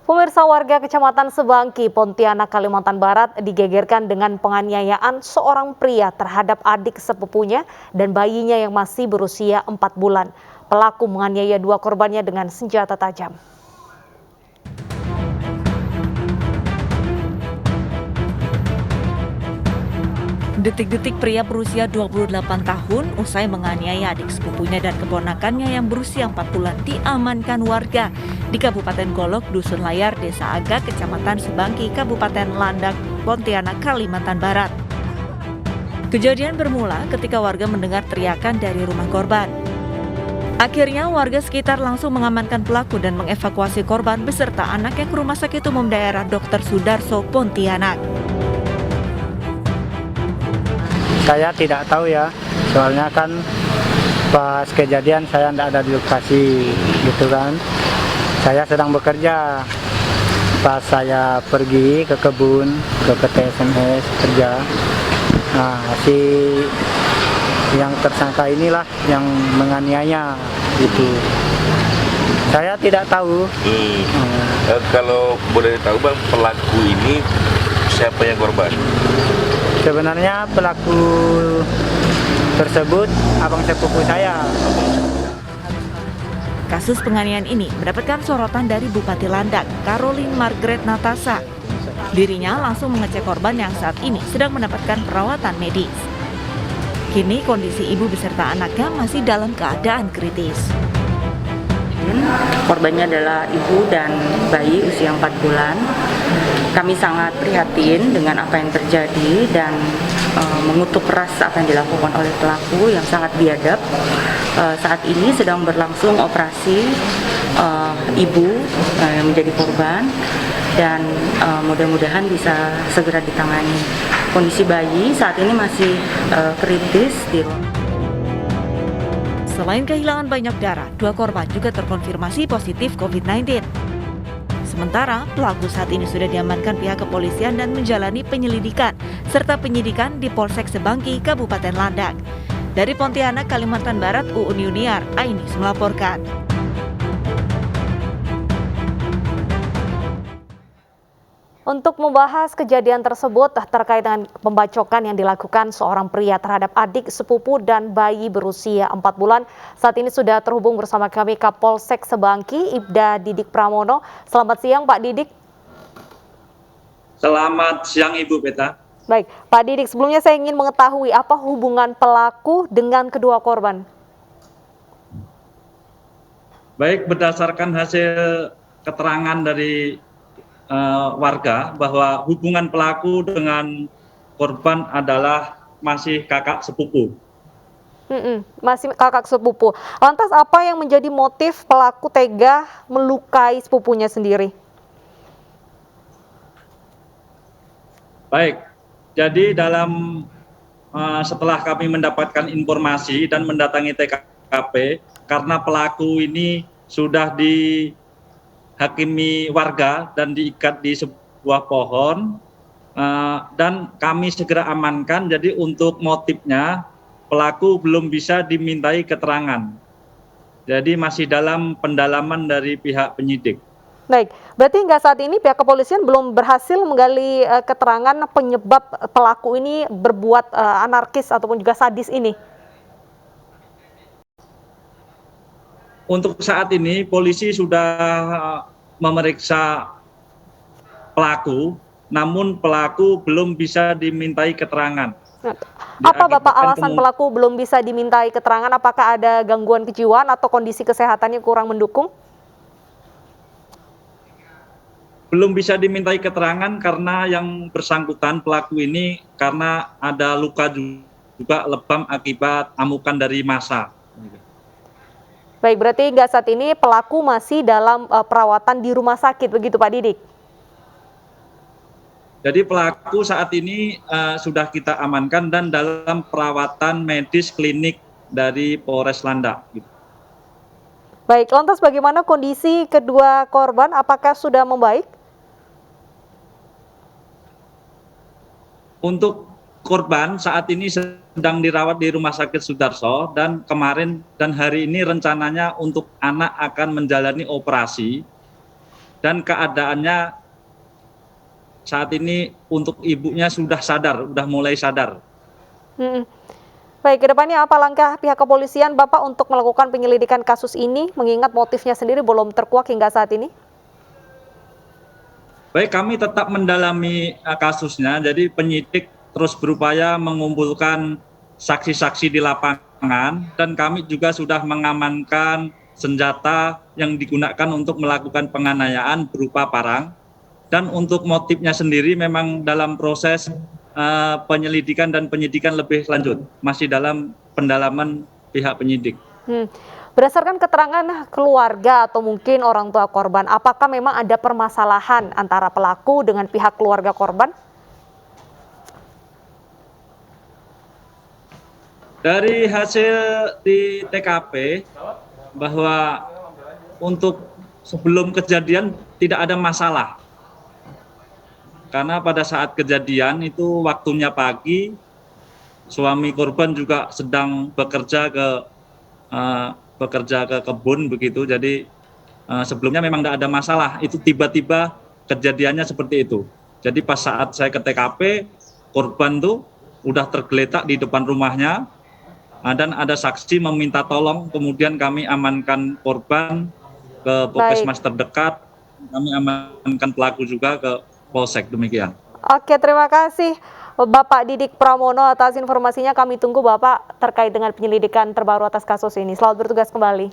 Pemirsa, warga Kecamatan Sebangki, Pontianak, Kalimantan Barat digegerkan dengan penganiayaan seorang pria terhadap adik sepupunya dan bayinya yang masih berusia 4 bulan. Pelaku menganiaya dua korbannya dengan senjata tajam. Detik-detik pria berusia 28 tahun usai menganiaya adik sepupunya dan keponakannya yang berusia 4 bulan diamankan warga di Kabupaten Golok, Dusun Layar, Desa Agak, Kecamatan Sebangki, Kabupaten Landak, Pontianak, Kalimantan Barat. Kejadian bermula ketika warga mendengar teriakan dari rumah korban. Akhirnya warga sekitar langsung mengamankan pelaku dan mengevakuasi korban beserta anaknya ke Rumah Sakit Umum Daerah Dr. Sudarso, Pontianak. Saya tidak tahu ya, soalnya kan pas kejadian saya tidak ada di lokasi gitu kan. Saya sedang bekerja. Pas saya pergi ke kebun, ke PT SMS kerja. Nah, si yang tersangka inilah yang menganiaya gitu. Saya tidak tahu. Kalau boleh tahu Bang, pelaku ini siapa yang korban? Sebenarnya pelaku tersebut abang sepupu saya. Kasus penganiayaan ini mendapatkan sorotan dari Bupati Landak, Caroline Margaret Natasa. Dirinya langsung mengecek korban yang saat ini sedang mendapatkan perawatan medis. Kini kondisi ibu beserta anaknya masih dalam keadaan kritis. Korbannya adalah ibu dan bayi usia 4 bulan. Kami sangat prihatin dengan apa yang terjadi dan mengutuk keras apa yang dilakukan oleh pelaku yang sangat biadab. Saat ini sedang berlangsung operasi ibu yang menjadi korban dan mudah-mudahan bisa segera ditangani. Kondisi bayi saat ini masih kritis di ruang. Selain kehilangan banyak darah, dua korban juga terkonfirmasi positif COVID-19. Sementara, pelaku saat ini sudah diamankan pihak kepolisian dan menjalani penyelidikan serta penyidikan di Polsek Sebangki, Kabupaten Landak. Dari Pontianak, Kalimantan Barat, Uun Yuniar, Ainis melaporkan. Untuk membahas kejadian tersebut terkait dengan pembacokan yang dilakukan seorang pria terhadap adik sepupu dan bayi berusia 4 bulan, saat ini sudah terhubung bersama kami Kapolsek Sebangki, Ibda Didik Pramono. Selamat siang Pak Didik. Selamat siang Ibu Beta. Baik, Pak Didik, sebelumnya saya ingin mengetahui apa hubungan pelaku dengan kedua korban. Baik, berdasarkan hasil keterangan dari warga bahwa hubungan pelaku dengan korban adalah masih kakak sepupu. Masih kakak sepupu. Lantas apa yang menjadi motif pelaku tega melukai sepupunya sendiri? Baik, jadi setelah kami mendapatkan informasi dan mendatangi TKP, karena pelaku ini sudah dihakimi warga dan diikat di sebuah pohon, dan kami segera amankan. Jadi untuk motifnya pelaku belum bisa dimintai keterangan, jadi masih dalam pendalaman dari pihak penyidik. Baik, berarti hingga saat ini pihak kepolisian belum berhasil menggali keterangan penyebab pelaku ini berbuat anarkis ataupun juga sadis ini. Untuk saat ini polisi sudah memeriksa pelaku, namun pelaku belum bisa dimintai keterangan. Apa Bapak alasan pelaku belum bisa dimintai keterangan? Apakah ada gangguan kejiwaan atau kondisi kesehatannya kurang mendukung? Belum bisa dimintai keterangan karena yang bersangkutan pelaku ini karena ada luka juga lebam akibat amukan dari massa. Baik, berarti hingga saat ini pelaku masih dalam perawatan di rumah sakit, begitu Pak Didik? Jadi pelaku saat ini sudah kita amankan dan dalam perawatan medis klinik dari Polres Landak. Baik, lantas bagaimana kondisi kedua korban? Apakah sudah membaik? Untuk korban saat ini sedang dirawat di Rumah Sakit Sudarso dan kemarin dan hari ini rencananya untuk anak akan menjalani operasi dan keadaannya saat ini untuk ibunya sudah mulai sadar. Mm-mm. Baik, kedepannya apa langkah pihak kepolisian Bapak untuk melakukan penyelidikan kasus ini, mengingat motifnya sendiri belum terkuak hingga saat ini? Baik, kami tetap mendalami kasusnya, jadi penyidik terus berupaya mengumpulkan saksi-saksi di lapangan, dan kami juga sudah mengamankan senjata yang digunakan untuk melakukan penganiayaan berupa parang. Dan untuk motifnya sendiri memang dalam proses penyelidikan dan penyidikan lebih lanjut, masih dalam pendalaman pihak penyidik. Berdasarkan keterangan keluarga atau mungkin orang tua korban, apakah memang ada permasalahan antara pelaku dengan pihak keluarga korban? Dari hasil di TKP bahwa untuk sebelum kejadian tidak ada masalah. Karena pada saat kejadian itu waktunya pagi, suami korban juga sedang bekerja ke kebun begitu. Jadi sebelumnya memang tidak ada masalah. Itu tiba-tiba kejadiannya seperti itu. Jadi pas saat saya ke TKP, korban tuh udah tergeletak di depan rumahnya, dan ada saksi meminta tolong. Kemudian kami amankan korban ke Puskesmas terdekat. Kami amankan pelaku juga ke Polsek, demikian. Oke, terima kasih Bapak Didik Pramono atas informasinya. Kami tunggu Bapak terkait dengan penyelidikan terbaru atas kasus ini. Selamat bertugas kembali.